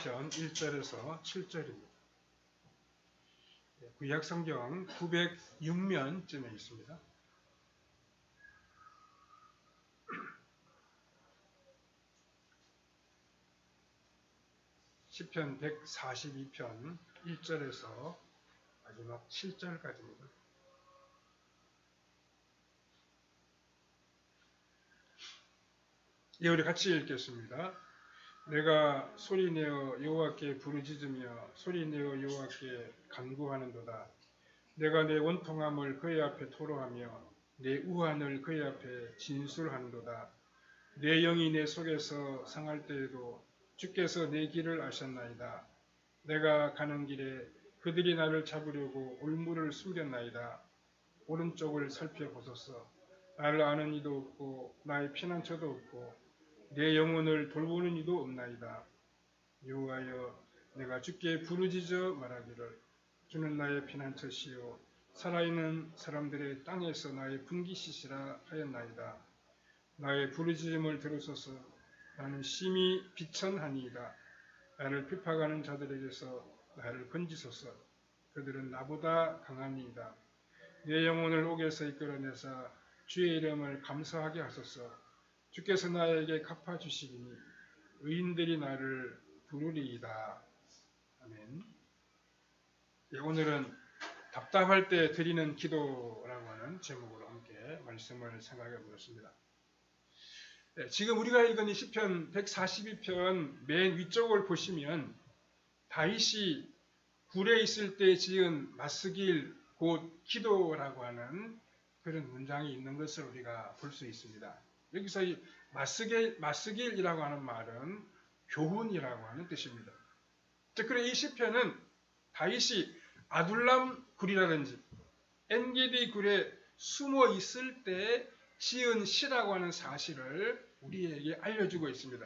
42편 1절에서 7절입니다. 구약성경 906면쯤에 있습니다. 시편 142편 1절에서 마지막 7절까지입니다. 예, 우리 같이 읽겠습니다. 내가 소리내어 여호와께 부르짖으며 소리내어 여호와께 간구하는도다. 내가 내 원통함을 그의 앞에 토로하며 내 우환을 그의 앞에 진술하는도다. 내 영이 내 속에서 상할 때에도 주께서 내 길을 아셨나이다. 내가 가는 길에 그들이 나를 잡으려고 올무를 숨겼나이다. 오른쪽을 살펴보소서. 나를 아는 이도 없고 나의 피난처도 없고 내 영혼을 돌보는 이도 없나이다. 여호와여, 내가 주께 부르짖어 말하기를 주는 나의 피난처시요 살아있는 사람들의 땅에서 나의 분깃이시라 하였나이다. 나의 부르짖음을 들으소서. 나는 심히 비천하니이다. 나를 핍박하는 자들에게서 나를 건지소서. 그들은 나보다 강하니이다. 내 영혼을 옥에서 이끌어내사 주의 이름을 감사하게 하소서. 주께서 나에게 갚아주시리니 의인들이 나를 부르리이다. 아멘. 예, 오늘은 답답할 때 드리는 기도라고 하는 제목으로 함께 말씀을 생각해 보겠습니다. 예, 지금 우리가 읽은 이 시편 142편 맨 위쪽을 보시면 다윗이 굴에 있을 때 지은 맞쓰길 곧 기도라고 하는 그런 문장이 있는 것을 우리가 볼 수 있습니다. 여기서 이 맞쓰길이라고 하는 말은 교훈이라고 하는 뜻입니다. 그래 이 시편은 다윗이 아둘람 굴이라든지 엔게디 굴에 숨어 있을 때 지은 시라고 하는 사실을 우리에게 알려주고 있습니다.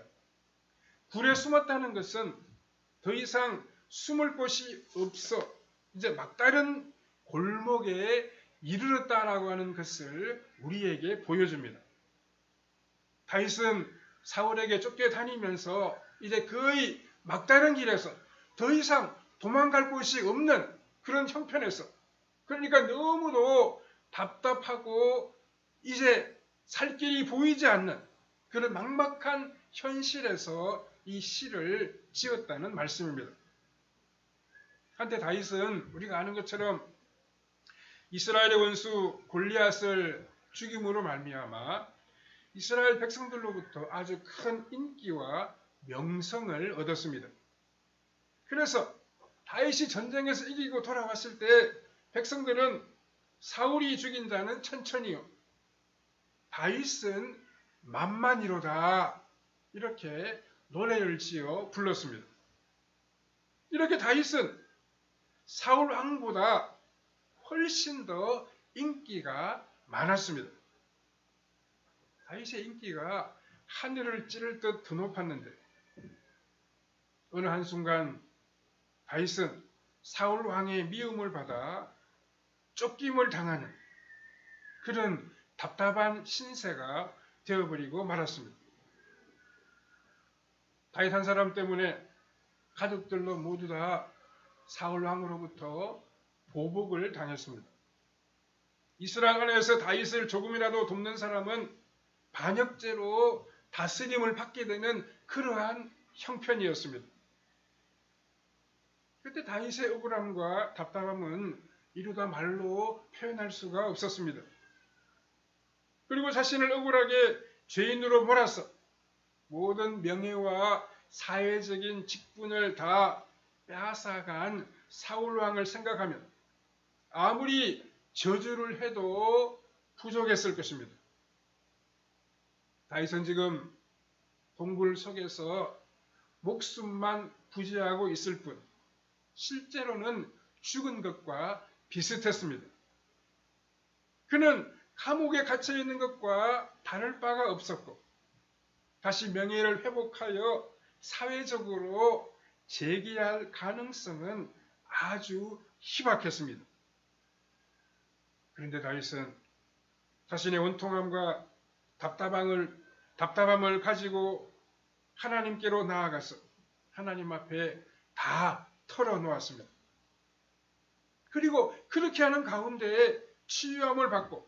굴에 숨었다는 것은 더 이상 숨을 곳이 없어 이제 막다른 골목에 이르렀다라고 하는 것을 우리에게 보여줍니다. 다윗은 사울에게 쫓겨다니면서 이제 거의 막다른 길에서 더 이상 도망갈 곳이 없는 그런 형편에서, 그러니까 너무도 답답하고 이제 살 길이 보이지 않는 그런 막막한 현실에서 이 시를 지었다는 말씀입니다. 한때 다윗은 우리가 아는 것처럼 이스라엘의 원수 골리앗을 죽임으로 말미암아 이스라엘 백성들로부터 아주 큰 인기와 명성을 얻었습니다. 그래서 다윗이 전쟁에서 이기고 돌아왔을 때 백성들은 사울이 죽인 자는 천천히요, 다윗은 만만이로다, 이렇게 노래를 지어 불렀습니다. 이렇게 다윗은 사울 왕보다 훨씬 더 인기가 많았습니다. 다윗의 인기가 하늘을 찌를 듯 더 높았는데 어느 한순간 다윗은 사울 왕의 미움을 받아 쫓김을 당하는 그런 답답한 신세가 되어버리고 말았습니다. 다윗 한 사람 때문에 가족들로 모두 다 사울 왕으로부터 보복을 당했습니다. 이스라엘 안에서 다윗을 조금이라도 돕는 사람은 반역죄로 다스림을 받게 되는 그러한 형편이었습니다. 그때 다윗의 억울함과 답답함은 이루다 말로 표현할 수가 없었습니다. 그리고 자신을 억울하게 죄인으로 몰아서 모든 명예와 사회적인 직분을 다 빼앗아간 사울왕을 생각하면 아무리 저주를 해도 부족했을 것입니다. 다윗은 지금 동굴 속에서 목숨만 부지하고 있을 뿐 실제로는 죽은 것과 비슷했습니다. 그는 감옥에 갇혀 있는 것과 다를 바가 없었고 다시 명예를 회복하여 사회적으로 재기할 가능성은 아주 희박했습니다. 그런데 다윗은 자신의 원통함과 답답함을 가지고 하나님께로 나아가서 하나님 앞에 다 털어놓았습니다. 그리고 그렇게 하는 가운데 치유함을 받고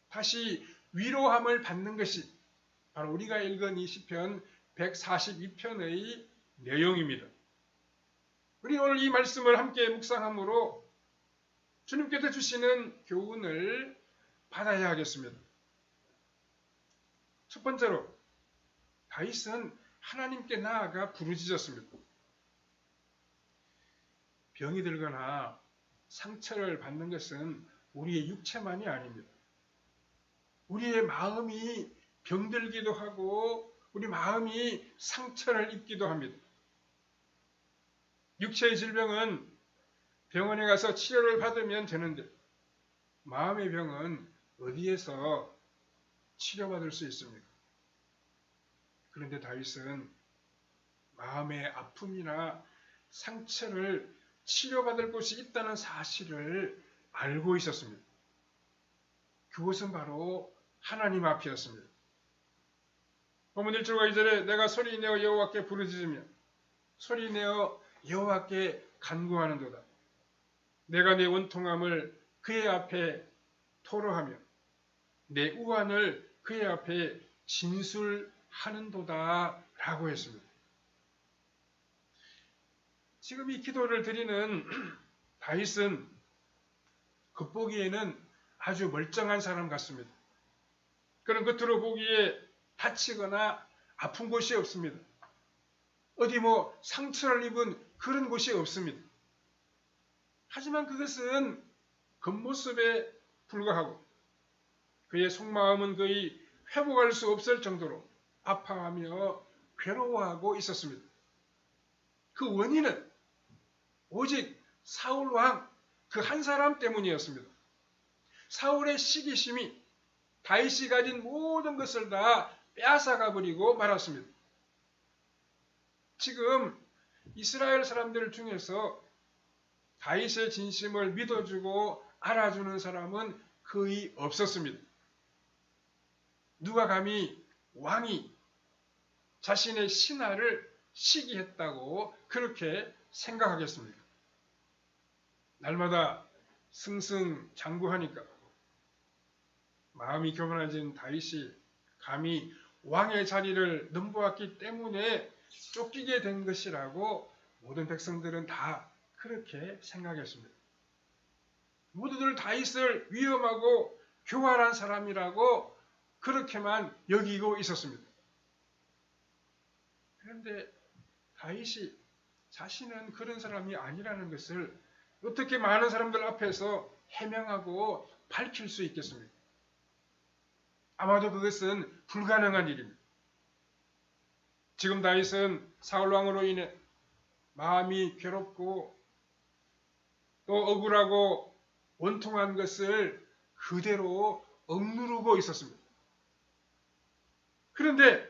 다시 위로함을 받는 것이 바로 우리가 읽은 이 시편 142편의 내용입니다. 우리 오늘 이 말씀을 함께 묵상함으로 주님께서 주시는 교훈을 받아야 하겠습니다. 첫 번째로 다윗은 하나님께 나아가 부르짖었습니다. 병이 들거나 상처를 받는 것은 우리의 육체만이 아닙니다. 우리의 마음이 병들기도 하고 우리 마음이 상처를 입기도 합니다. 육체의 질병은 병원에 가서 치료를 받으면 되는데 마음의 병은 어디에서 치료받을 수 있습니까? 그런데 다윗은 마음의 아픔이나 상처를 치료받을 곳이 있다는 사실을 알고 있었습니다. 그곳은 바로 하나님 앞이었습니다. 본문 1절과 2절에 내가 소리내어 여호와께 부르짖으며 소리내어 여호와께 간구하는도다. 내가 내 원통함을 그의 앞에 토로하며 내 우환을 그의 앞에 진술하는도다 라고 했습니다. 지금 이 기도를 드리는 다윗은 겉보기에는 아주 멀쩡한 사람 같습니다. 그런 겉으로 보기에 다치거나 아픈 곳이 없습니다. 어디 상처를 입은 그런 곳이 없습니다. 하지만 그것은 겉모습에 불과하고 그의 속마음은 거의 회복할 수 없을 정도로 아파하며 괴로워하고 있었습니다. 그 원인은 오직 사울 왕 그 한 사람 때문이었습니다. 사울의 시기심이 다윗이 가진 모든 것을 다 빼앗아가 버리고 말았습니다. 지금 이스라엘 사람들 중에서 다윗의 진심을 믿어주고 알아주는 사람은 거의 없었습니다. 누가 감히 왕이 자신의 신하를 시기했다고 그렇게 생각하겠습니까? 날마다 승승장구하니까 마음이 교만해진 다윗이 감히 왕의 자리를 넘보았기 때문에 쫓기게 된 것이라고 모든 백성들은 다 그렇게 생각했습니다. 모두들 다윗을 위험하고 교활한 사람이라고 그렇게만 여기고 있었습니다. 그런데 다윗이 자신은 그런 사람이 아니라는 것을 어떻게 많은 사람들 앞에서 해명하고 밝힐 수 있겠습니까? 아마도 그것은 불가능한 일입니다. 지금 다윗은 사울왕으로 인해 마음이 괴롭고 또 억울하고 원통한 것을 그대로 억누르고 있었습니다. 그런데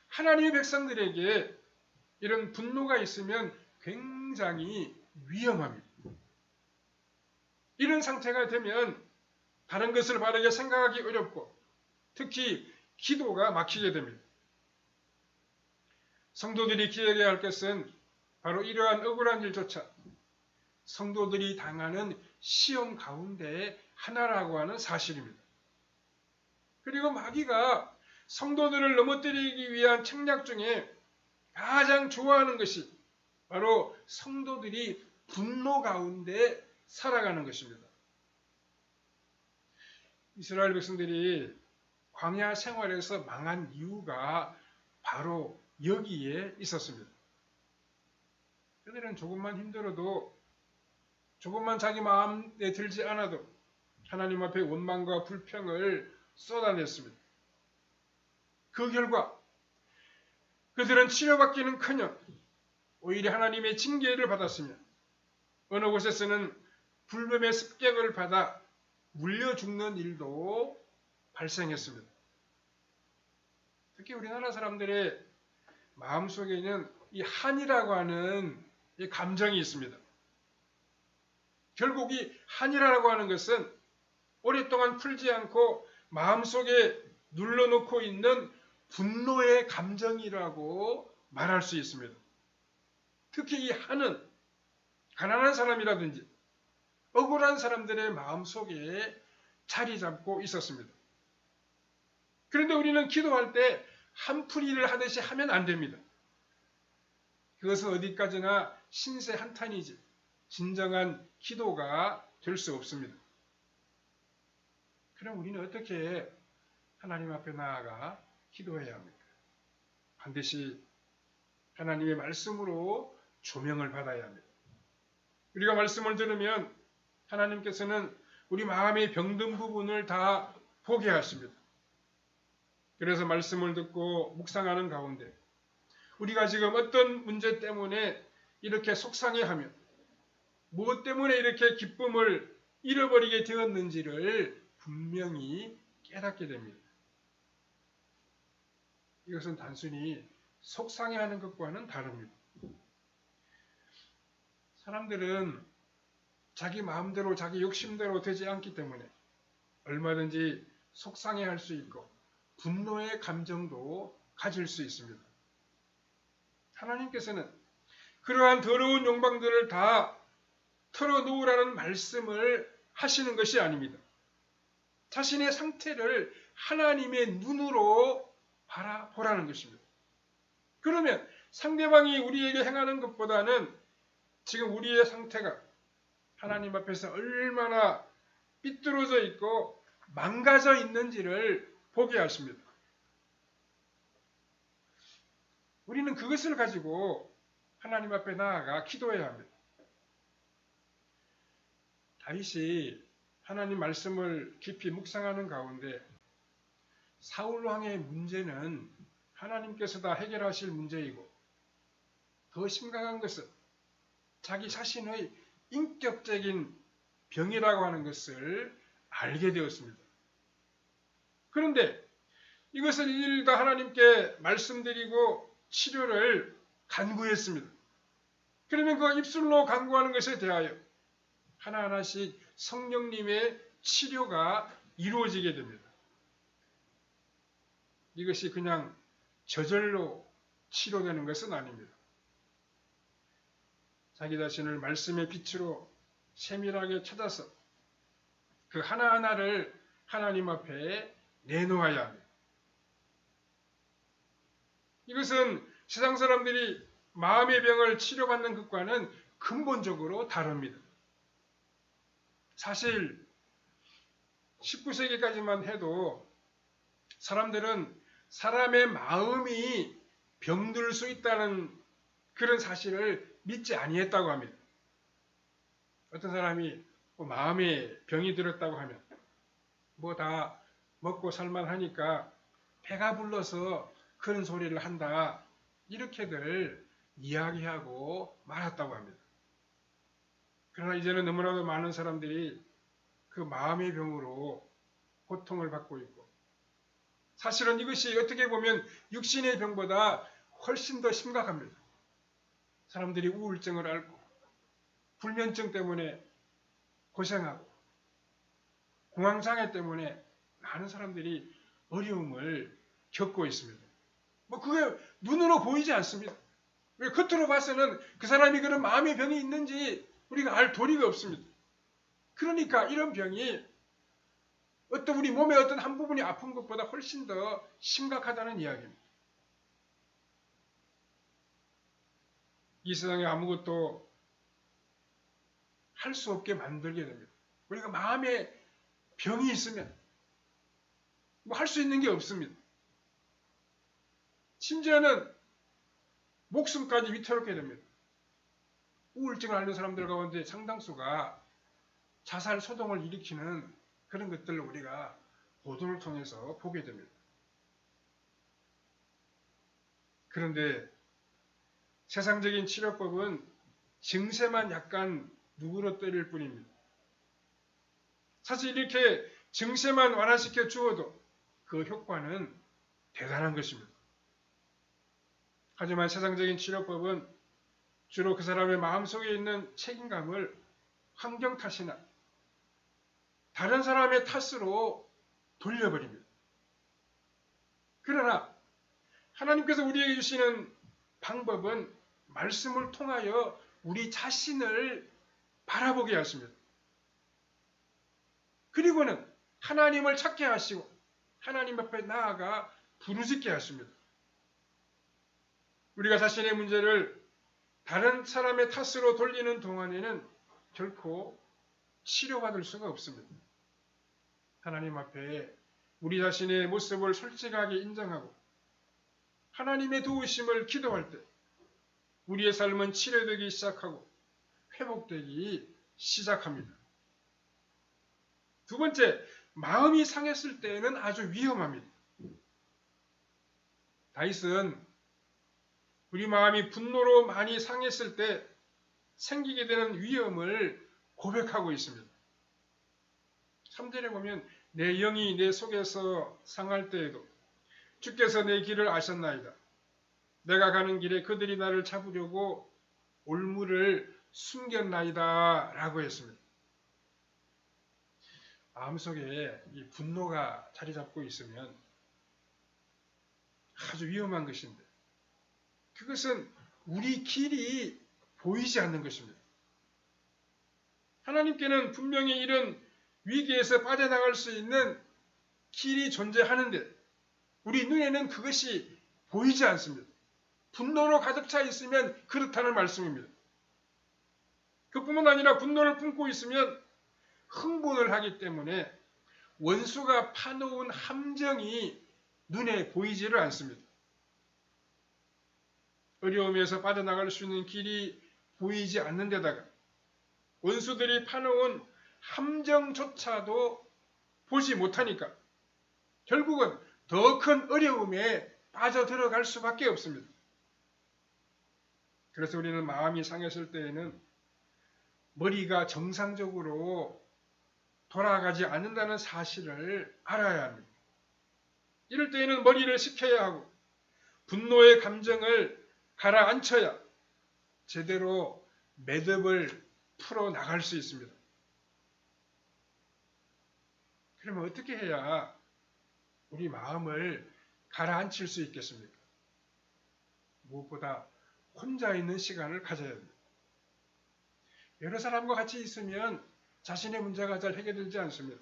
하나님의 백성들에게 이런 분노가 있으면 굉장히 위험합니다. 이런 상태가 되면 다른 것을 바르게 생각하기 어렵고 특히 기도가 막히게 됩니다. 성도들이 기억해야 할 것은 바로 이러한 억울한 일조차 성도들이 당하는 시험 가운데 하나라고 하는 사실입니다. 그리고 마귀가 성도들을 넘어뜨리기 위한 책략 중에 가장 좋아하는 것이 바로 성도들이 분노 가운데 살아가는 것입니다. 이스라엘 백성들이 광야 생활에서 망한 이유가 바로 여기에 있었습니다. 그들은 조금만 힘들어도 조금만 자기 마음에 들지 않아도 하나님 앞에 원망과 불평을 쏟아냈습니다. 그 결과 그들은 치료받기는커녕 오히려 하나님의 징계를 받았으며 어느 곳에서는 불뱀의 습격을 받아 물려 죽는 일도 발생했습니다. 특히 우리나라 사람들의 마음속에는 이 한이라고 하는 이 감정이 있습니다. 결국 이 한이라고 하는 것은 오랫동안 풀지 않고 마음속에 눌러놓고 있는 분노의 감정이라고 말할 수 있습니다. 특히 이 한은 가난한 사람이라든지 억울한 사람들의 마음속에 자리 잡고 있었습니다. 그런데 우리는 기도할 때 한풀이를 하듯이 하면 안 됩니다. 그것은 어디까지나 신세 한탄이지 진정한 기도가 될 수 없습니다. 그럼 우리는 어떻게 하나님 앞에 나아가 기도해야 합니까? 반드시 하나님의 말씀으로 조명을 받아야 합니다. 우리가 말씀을 들으면 하나님께서는 우리 마음의 병든 부분을 다 보게 하십니다. 그래서 말씀을 듣고 묵상하는 가운데 우리가 지금 어떤 문제 때문에 이렇게 속상해하며 무엇 때문에 이렇게 기쁨을 잃어버리게 되었는지를 분명히 깨닫게 됩니다. 이것은 단순히 속상해하는 것과는 다릅니다. 사람들은 자기 마음대로 자기 욕심대로 되지 않기 때문에 얼마든지 속상해할 수 있고 분노의 감정도 가질 수 있습니다. 하나님께서는 그러한 더러운 욕망들을 다 털어놓으라는 말씀을 하시는 것이 아닙니다. 자신의 상태를 하나님의 눈으로 바라보라는 것입니다. 그러면 상대방이 우리에게 행하는 것보다는 지금 우리의 상태가 하나님 앞에서 얼마나 삐뚤어져 있고 망가져 있는지를 보게 하십니다. 우리는 그것을 가지고 하나님 앞에 나아가 기도해야 합니다. 다윗이 하나님 말씀을 깊이 묵상하는 가운데 사울 왕의 문제는 하나님께서 다 해결하실 문제이고 더 심각한 것은 자기 자신의 인격적인 병이라고 하는 것을 알게 되었습니다. 그런데 이것을 일일이 다 하나님께 말씀드리고 치료를 간구했습니다. 그러면 그 입술로 간구하는 것에 대하여 하나하나씩 성령님의 치료가 이루어지게 됩니다. 이것이 그냥 저절로 치료되는 것은 아닙니다. 자기 자신을 말씀의 빛으로 세밀하게 찾아서 그 하나하나를 하나님 앞에 내놓아야 합니다. 이것은 세상 사람들이 마음의 병을 치료받는 것과는 근본적으로 다릅니다. 사실 19세기까지만 해도 사람들은 사람의 마음이 병들 수 있다는 그런 사실을 믿지 아니했다고 합니다. 어떤 사람이 마음에 병이 들었다고 하면 뭐 다 먹고 살만하니까 배가 불러서 그런 소리를 한다 이렇게들 이야기하고 말았다고 합니다. 그러나 이제는 너무나도 많은 사람들이 그 마음의 병으로 고통을 받고 있고 사실은 이것이 어떻게 보면 육신의 병보다 훨씬 더 심각합니다. 사람들이 우울증을 앓고 불면증 때문에 고생하고 공황장애 때문에 많은 사람들이 어려움을 겪고 있습니다. 그게 눈으로 보이지 않습니다. 왜 겉으로 봐서는 그 사람이 그런 마음의 병이 있는지 우리가 알 도리가 없습니다. 그러니까 이런 병이 어떤 우리 몸의 어떤 한 부분이 아픈 것보다 훨씬 더 심각하다는 이야기입니다. 이 세상에 아무것도 할 수 없게 만들게 됩니다. 우리가 마음에 병이 있으면 뭐 할 수 있는 게 없습니다. 심지어는 목숨까지 위태롭게 됩니다. 우울증을 앓는 사람들 가운데 상당수가 자살 소동을 일으키는 그런 것들을 우리가 보도를 통해서 보게 됩니다. 그런데 세상적인 치료법은 증세만 약간 누그러뜨릴 뿐입니다. 사실 이렇게 증세만 완화시켜 주어도 그 효과는 대단한 것입니다. 하지만 세상적인 치료법은 주로 그 사람의 마음속에 있는 책임감을 환경 탓이나 다른 사람의 탓으로 돌려버립니다. 그러나 하나님께서 우리에게 주시는 방법은 말씀을 통하여 우리 자신을 바라보게 하십니다. 그리고는 하나님을 찾게 하시고 하나님 앞에 나아가 부르짖게 하십니다. 우리가 자신의 문제를 다른 사람의 탓으로 돌리는 동안에는 결코 치료받을 수가 없습니다. 하나님 앞에 우리 자신의 모습을 솔직하게 인정하고 하나님의 도우심을 기도할 때 우리의 삶은 치료되기 시작하고 회복되기 시작합니다. 두 번째, 마음이 상했을 때에는 아주 위험합니다. 다윗은 우리 마음이 분노로 많이 상했을 때 생기게 되는 위험을 고백하고 있습니다. 3절에 보면 내 영이 내 속에서 상할 때에도 주께서 내 길을 아셨나이다. 내가 가는 길에 그들이 나를 잡으려고 올무를 숨겼나이다 라고 했습니다. 마음속에 이 분노가 자리 잡고 있으면 아주 위험한 것인데 그것은 우리 길이 보이지 않는 것입니다. 하나님께는 분명히 이런 위기에서 빠져나갈 수 있는 길이 존재하는데 우리 눈에는 그것이 보이지 않습니다. 분노로 가득 차 있으면 그렇다는 말씀입니다. 그뿐만 아니라 분노를 품고 있으면 흥분을 하기 때문에 원수가 파놓은 함정이 눈에 보이지를 않습니다. 어려움에서 빠져나갈 수 있는 길이 보이지 않는 데다가 원수들이 파놓은 함정조차도 보지 못하니까 결국은 더 큰 어려움에 빠져들어갈 수밖에 없습니다. 그래서 우리는 마음이 상했을 때에는 머리가 정상적으로 돌아가지 않는다는 사실을 알아야 합니다. 이럴 때에는 머리를 식혀야 하고 분노의 감정을 가라앉혀야 제대로 매듭을 풀어나갈 수 있습니다. 그러면 어떻게 해야 우리 마음을 가라앉힐 수 있겠습니까? 무엇보다 혼자 있는 시간을 가져야 합니다. 여러 사람과 같이 있으면 자신의 문제가 잘 해결되지 않습니다.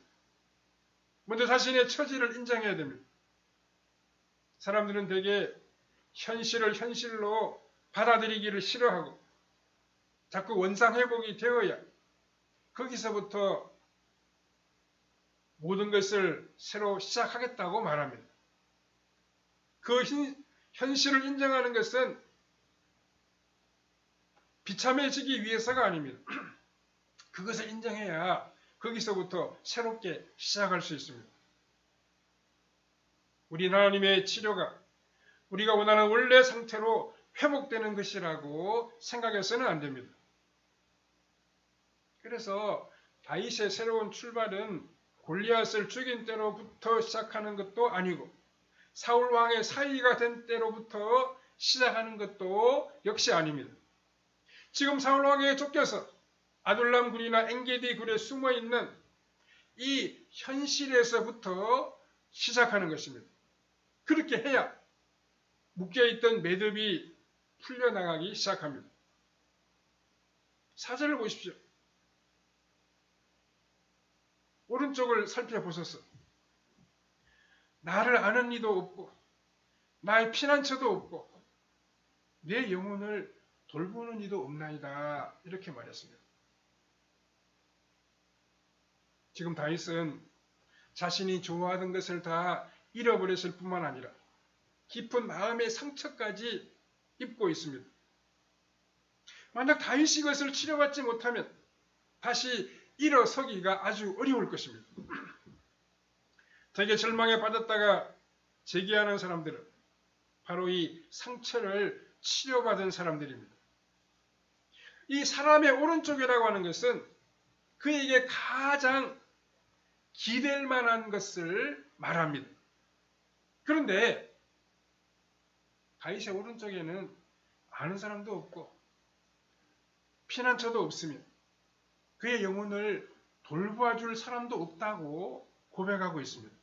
먼저 자신의 처지를 인정해야 됩니다. 사람들은 대개 현실을 현실로 받아들이기를 싫어하고 자꾸 원상회복이 되어야 거기서부터 모든 것을 새로 시작하겠다고 말합니다. 그 현실을 인정하는 것은 비참해지기 위해서가 아닙니다. 그것을 인정해야 거기서부터 새롭게 시작할 수 있습니다. 우리 하나님의 치료가 우리가 원하는 원래 상태로 회복되는 것이라고 생각해서는 안 됩니다. 그래서 다윗의 새로운 출발은 골리앗을 죽인 때로부터 시작하는 것도 아니고 사울 왕의 사위가 된 때로부터 시작하는 것도 역시 아닙니다. 지금 사울 왕에게 쫓겨서 아둘람 굴이나 엔게디 굴에 숨어 있는 이 현실에서부터 시작하는 것입니다. 그렇게 해야 묶여있던 매듭이 풀려나가기 시작합니다. 4절을 보십시오. 오른쪽을 살펴보소서. 나를 아는 이도 없고 나의 피난처도 없고 내 영혼을 돌보는 이도 없나이다. 이렇게 말했습니다. 지금 다윗은 자신이 좋아하던 것을 다 잃어버렸을 뿐만 아니라 깊은 마음의 상처까지 입고 있습니다. 만약 다윗이 이것을 치료받지 못하면 다시 일어서기가 아주 어려울 것입니다. 되게 절망에 빠졌다가 재기하는 사람들은 바로 이 상처를 치료받은 사람들입니다. 이 사람의 오른쪽이라고 하는 것은 그에게 가장 기댈 만한 것을 말합니다. 그런데 다윗의 오른쪽에는 아는 사람도 없고 피난처도 없으며 그의 영혼을 돌봐줄 사람도 없다고 고백하고 있습니다.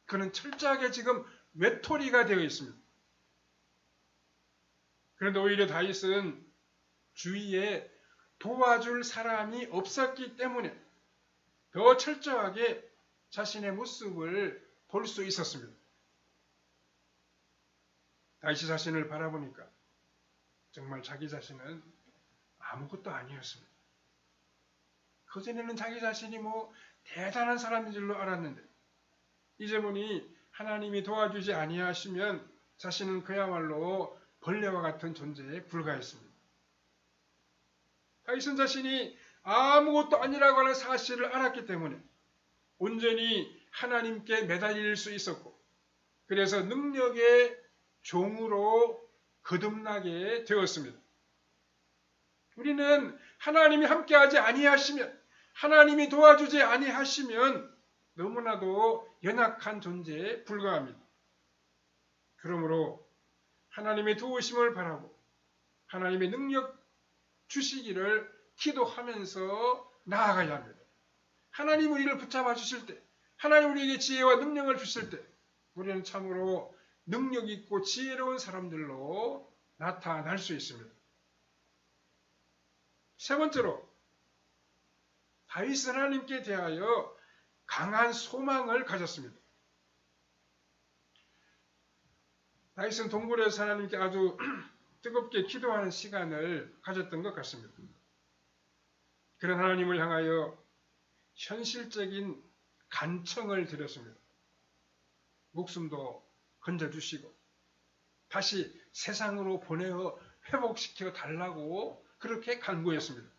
그는 철저하게 지금 외톨이가 되어 있습니다. 그런데 오히려 다윗은 주위에 도와줄 사람이 없었기 때문에 더 철저하게 자신의 모습을 볼 수 있었습니다. 다윗이 자신을 바라보니까 정말 자기 자신은 아무것도 아니었습니다. 그전에는 자기 자신이 대단한 사람인 줄로 알았는데 이제 보니 하나님이 도와주지 아니하시면 자신은 그야말로 벌레와 같은 존재에 불과했습니다. 다윗은 자신이 아무것도 아니라고 하는 사실을 알았기 때문에 온전히 하나님께 매달릴 수 있었고 그래서 능력의 종으로 거듭나게 되었습니다. 우리는 하나님이 함께하지 아니하시면 하나님이 도와주지 아니하시면 너무나도 연약한 존재에 불과합니다. 그러므로 하나님의 도우심을 바라고 하나님의 능력 주시기를 기도하면서 나아가야 합니다. 하나님 우리를 붙잡아 주실 때 하나님 우리에게 지혜와 능력을 주실 때 우리는 참으로 능력 있고 지혜로운 사람들로 나타날 수 있습니다. 세 번째로 다윗은 하나님께 대하여 강한 소망을 가졌습니다. 다윗은 동굴에서 하나님께 아주 뜨겁게 기도하는 시간을 가졌던 것 같습니다. 그런 하나님을 향하여 현실적인 간청을 드렸습니다. 목숨도 건져주시고 다시 세상으로 보내어 회복시켜 달라고 그렇게 간구했습니다.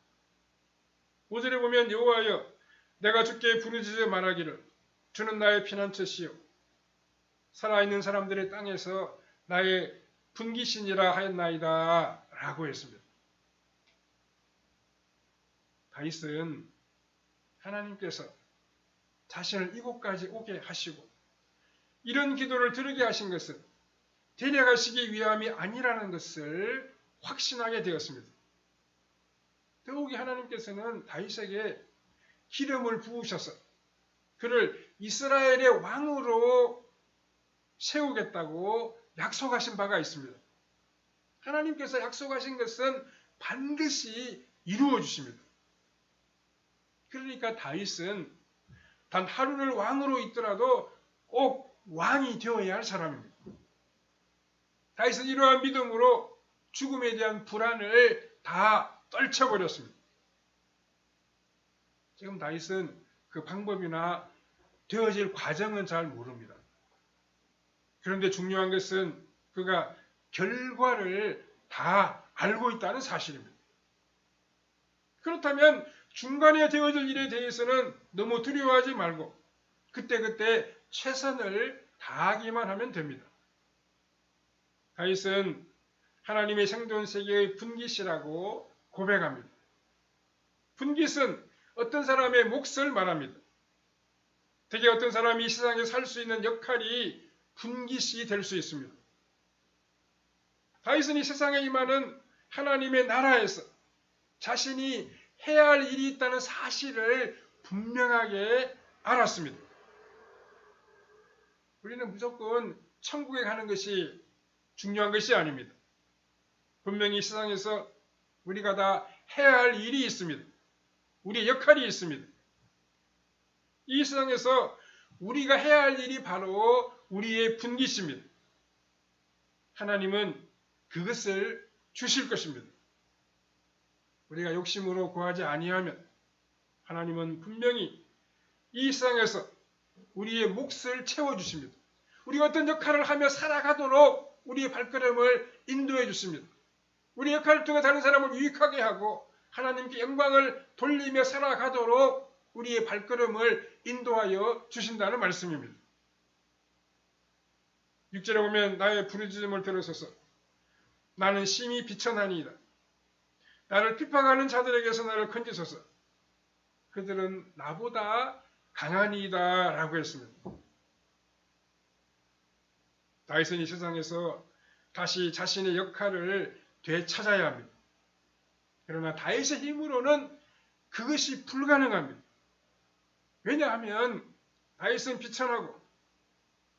5절에 보면 여호와여 내가 주께 부르짖어 말하기를 주는 나의 피난처시요 살아있는 사람들의 땅에서 나의 분기신이라 하였나이다 라고 했습니다. 다윗은 하나님께서 자신을 이곳까지 오게 하시고 이런 기도를 드리게 하신 것은 데려가시기 위함이 아니라는 것을 확신하게 되었습니다. 더욱이 하나님께서는 다윗에게 기름을 부으셔서 그를 이스라엘의 왕으로 세우겠다고 약속하신 바가 있습니다. 하나님께서 약속하신 것은 반드시 이루어 주십니다. 그러니까 다윗은 단 하루를 왕으로 있더라도 꼭 왕이 되어야 할 사람입니다. 다윗은 이러한 믿음으로 죽음에 대한 불안을 다 떨쳐버렸습니다. 지금 다윗은 그 방법이나 되어질 과정은 잘 모릅니다. 그런데 중요한 것은 그가 결과를 다 알고 있다는 사실입니다. 그렇다면 중간에 되어질 일에 대해서는 너무 두려워하지 말고 그때그때 최선을 다하기만 하면 됩니다. 다윗은 하나님의 생존 세계의 분깃이라고 고백합니다. 분깃은 어떤 사람의 몫을 말합니다. 특히 어떤 사람이 이 세상에 살 수 있는 역할이 분깃이 될 수 있습니다. 다윗은 이 세상에 임하는 하나님의 나라에서 자신이 해야 할 일이 있다는 사실을 분명하게 알았습니다. 우리는 무조건 천국에 가는 것이 중요한 것이 아닙니다. 분명히 이 세상에서 우리가 다 해야 할 일이 있습니다. 우리의 역할이 있습니다. 이 세상에서 우리가 해야 할 일이 바로 우리의 분깃입니다. 하나님은 그것을 주실 것입니다. 우리가 욕심으로 구하지 아니하면 하나님은 분명히 이 세상에서 우리의 몫을 채워주십니다. 우리가 어떤 역할을 하며 살아가도록 우리의 발걸음을 인도해 주십니다. 우리 역할을 통해 다른 사람을 유익하게 하고 하나님께 영광을 돌리며 살아가도록 우리의 발걸음을 인도하여 주신다는 말씀입니다. 6절에 보면 나의 부르짖음을 들으소서 나는 심히 비천하니이다. 나를 핍박하는 자들에게서 나를 건지소서 그들은 나보다 강하니이다 라고 했습니다. 다윗은 이 세상에서 다시 자신의 역할을 되찾아야 합니다. 그러나 다윗의 힘으로는 그것이 불가능합니다. 왜냐하면 다윗은 비천하고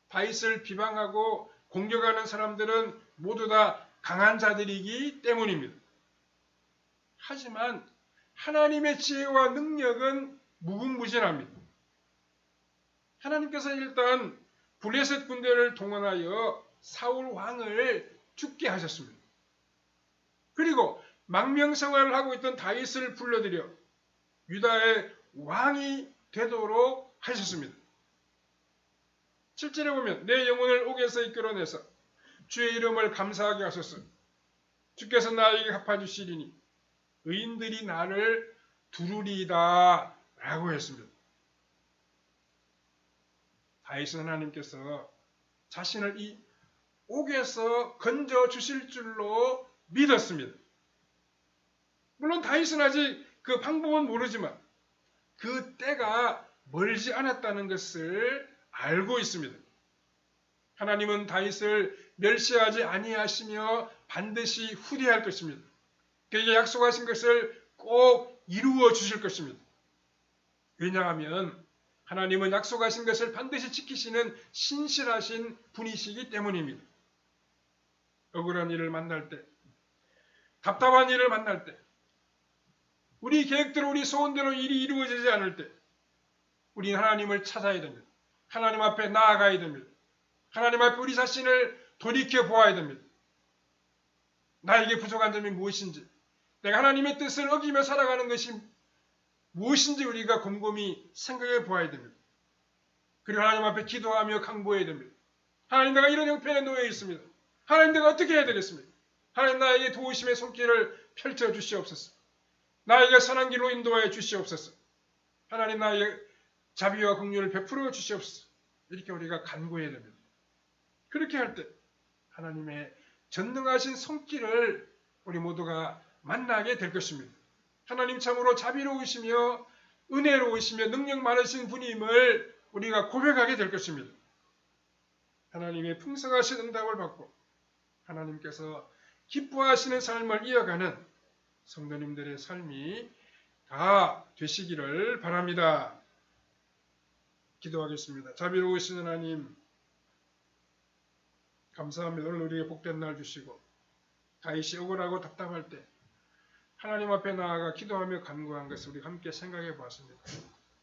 다윗을 비방하고 공격하는 사람들은 모두 다 강한 자들이기 때문입니다. 하지만 하나님의 지혜와 능력은 무궁무진합니다. 하나님께서 일단 블레셋 군대를 동원하여 사울 왕을 죽게 하셨습니다. 그리고 망명생활을 하고 있던 다윗을 불러들여 유다의 왕이 되도록 하셨습니다. 7절에 보면 내 영혼을 옥에서 이끌어내서 주의 이름을 감사하게 하소서. 주께서 나에게 갚아주시리니 의인들이 나를 두루리이다 라고 했습니다. 다윗은 하나님께서 자신을 이 옥에서 건져 주실 줄로 믿었습니다. 물론 다윗은 아직 그 방법은 모르지만 그 때가 멀지 않았다는 것을 알고 있습니다. 하나님은 다윗을 멸시하지 아니하시며 반드시 후대할 것입니다. 그에게 약속하신 것을 꼭 이루어 주실 것입니다. 왜냐하면 하나님은 약속하신 것을 반드시 지키시는 신실하신 분이시기 때문입니다. 억울한 일을 만날 때, 답답한 일을 만날 때, 우리 계획대로 우리 소원대로 일이 이루어지지 않을 때 우리 하나님을 찾아야 됩니다. 하나님 앞에 나아가야 됩니다. 하나님 앞에 우리 자신을 돌이켜 보아야 됩니다. 나에게 부족한 점이 무엇인지, 내가 하나님의 뜻을 어기며 살아가는 것이 무엇인지 우리가 곰곰이 생각해 보아야 됩니다. 그리고 하나님 앞에 기도하며 강구해야 됩니다. 하나님, 내가 이런 형편에 놓여 있습니다. 하나님, 내가 어떻게 해야 되겠습니까? 하나님, 나에게 도우심의 손길을 펼쳐 주시옵소서. 나에게 선한 길로 인도하여 주시옵소서. 하나님, 나에게 자비와 긍휼을 베풀어 주시옵소서. 이렇게 우리가 간구해야 됩니다. 그렇게 할 때 하나님의 전능하신 손길을 우리 모두가 만나게 될 것입니다. 하나님 참으로 자비로우시며 은혜로우시며 능력 많으신 분임을 우리가 고백하게 될 것입니다. 하나님의 풍성하신 응답을 받고 하나님께서 기뻐하시는 삶을 이어가는 성도님들의 삶이 다 되시기를 바랍니다. 기도하겠습니다. 자비로우신 하나님, 감사합니다. 오늘 우리에게 복된 날 주시고 다윗이 억울하고 답답할 때 하나님 앞에 나아가 기도하며 간구한 것을 우리 함께 생각해 보았습니다.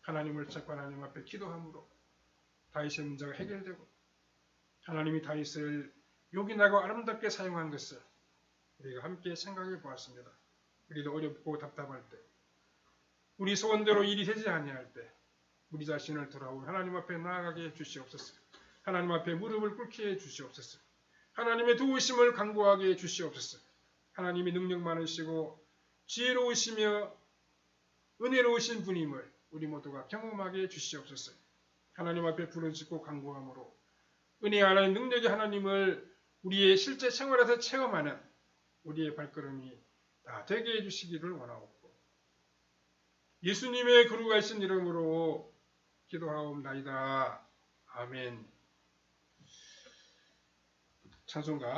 하나님을 찾고 하나님 앞에 기도함으로 다윗의 문제가 해결되고 하나님이 다윗을 요긴하고 아름답게 사용한 것을 우리가 함께 생각해 보았습니다. 우리도 어렵고 답답할 때, 우리 소원대로 일이 되지 아니할 때 우리 자신을 돌아오고 하나님 앞에 나아가게 해 주시옵소서. 하나님 앞에 무릎을 꿇게 해 주시옵소서. 하나님의 도우심을 간구하게 해 주시옵소서. 하나님이 능력 많으시고 지혜로우시며 은혜로우신 분임을 우리 모두가 경험하게 해 주시옵소서. 하나님 앞에 부르짖고 간구함으로 은혜 하나님 능력의 하나님을 우리의 실제 생활에서 체험하는 우리의 발걸음이 다 되게 해주시기를 원하옵고 예수님의 거룩하신 이름으로 기도하옵나이다. 아멘. 찬송가